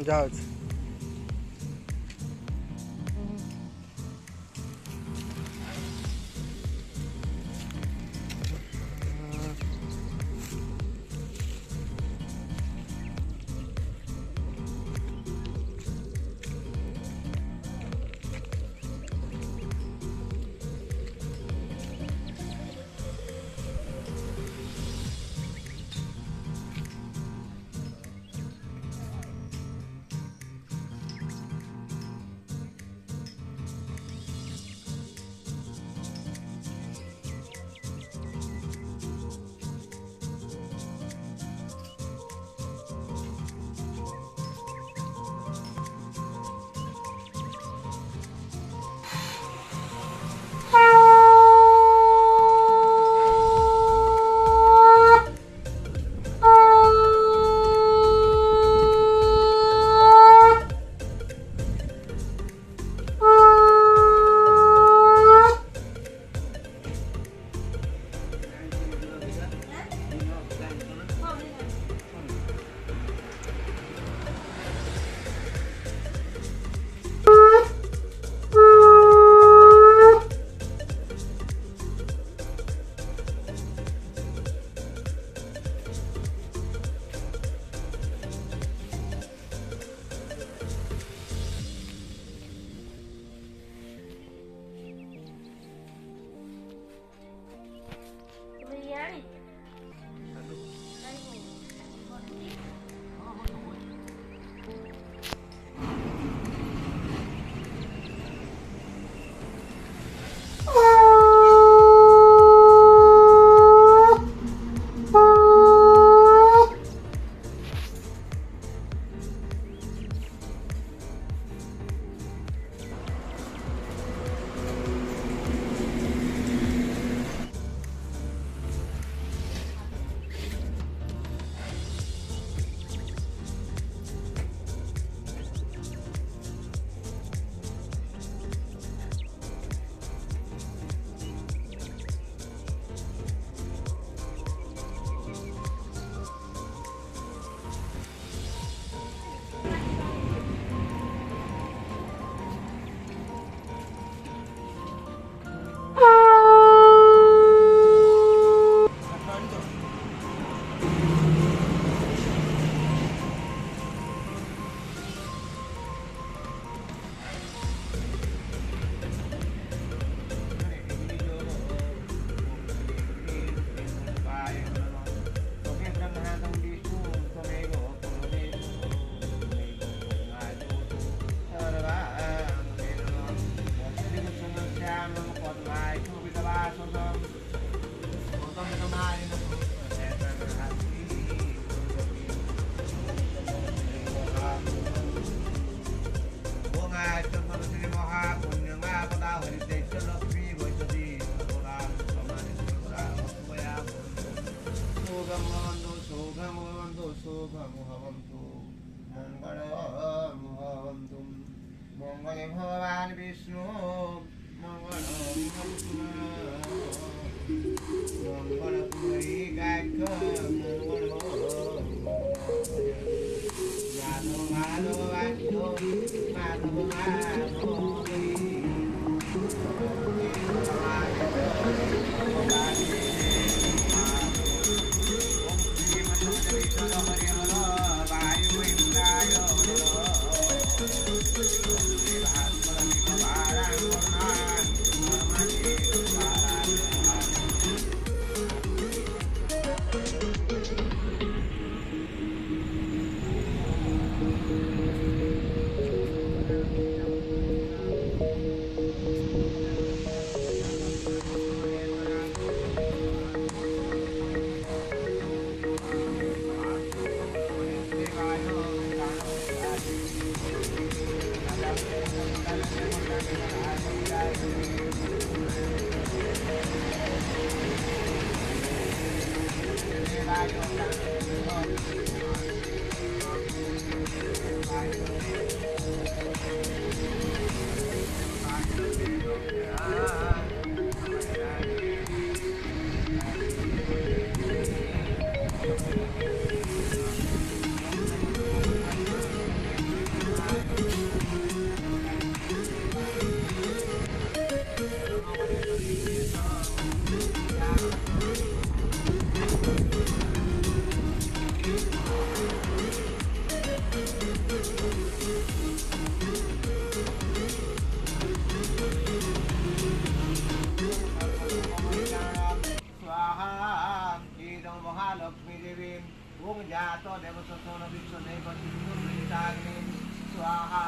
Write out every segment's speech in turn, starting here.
ଯାଉଛି। मंगले भगवान विष्णु मंगल पुरी गायक मंगल माधव माधव माधव माधव जातो देवसोन विश्वदेवतिग्नि स्वाहा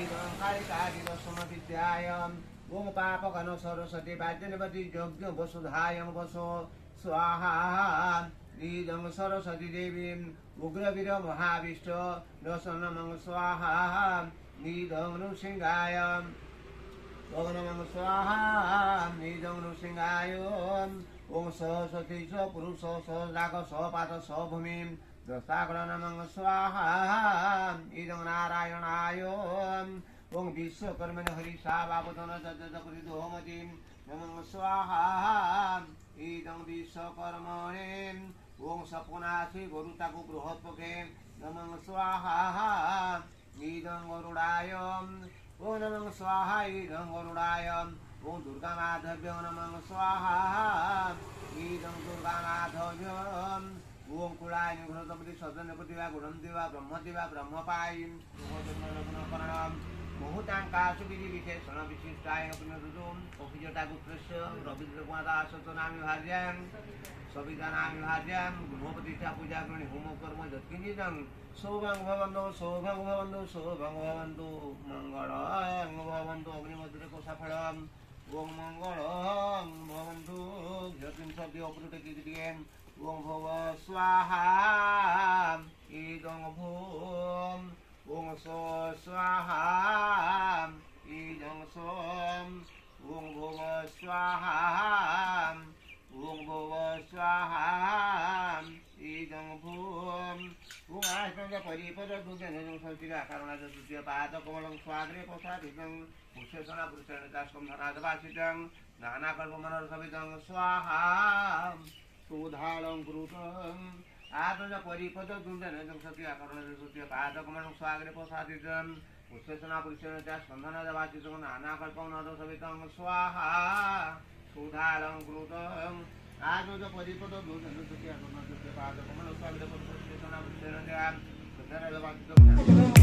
ईदं कालिकादिदशमविद्यायम् ओम पापकनो सरस्वती वाद्यनिपति यज्ञ वसुधायं वसो स्वाहा ईदं सरस्वती देवीं उग्रवीर महाविष्टो दशनमं स्वाहा ईदं नृसिंहायम् ओम नमः स्वाहा ईदं नृसिंहाय ओम सरस्वती स पुरुष स राग स पाद स भूमिं दशाग्र नमः स्वाहा ईदं नारायणाय ओम विश्वकर्मण हरिषा बाबतन जजपरिधोमतीं नमः स्वाहा ईदं विश्वकर्मणे ओम सपनासि गरुताकु बृहत्पके नमः स्वाहा ईदं गरुडाय ओम नमः स्वाहा ईदं गरुडाय ओम दुर्गा माधव्य नमः स्वाहा ईदं दुर्गा माधव्य ओम कुलाय निघ्नतपति सदनपति वा गुणंति वा ब्रह्मति वा ब्रह्मपायिं गुणकरणं मुहूर्तांकासु विधि विशेषण विशिष्टाय पुनरुदुम अभिजटा गुत्रस्य रविन्द्रकुमादासतनामि भार्यां सवितानामि भार्यां गृहपतिष्ठा पूजा गृणी होम कर्म यत्किंचिदं शोभं भवन्तु शोभं भवन्तु शोभं भवन्तु मंगलं भवन्तु अग्निमद्रको सफलम् ओम मंगलं भवन्तु ज्योतिं सद्य अपृतकीर्तिं ओम भव स्वाहा ईदं भूम ओम सो स्वाहा ईदं सोम ओम भव स्वाहा ओम भव स्वाहा ईदं भूम ओम आष्टंग परिपद दुर्गं संस्कृत कारणा द्वितीय पाद कमलं स्वाग्रे प्रसादितं पुरुषेषणा पुरुषेण दास्कं धनादवासितं नानाकल्पमनर्सवितं स्वाहा सुधालं कृतं आत्मज परिपद दुर्गं संस्कृत कारणा द्वितीय पाद कमलं स्वाग्रे प्रसादितं पुरुषेषणा पुरुषेण दास्कं धनादवासितं नानाकल्पमनर्सवितं स्वाहा सुधालं कृतं आत्मज परिपद दुर्गं संस्कृत कारणा द्वितीय पाद कमलं स्वाग्रे प्रसादितं पुरुषेषणा पुरुषेण दास्कं धनादवासितं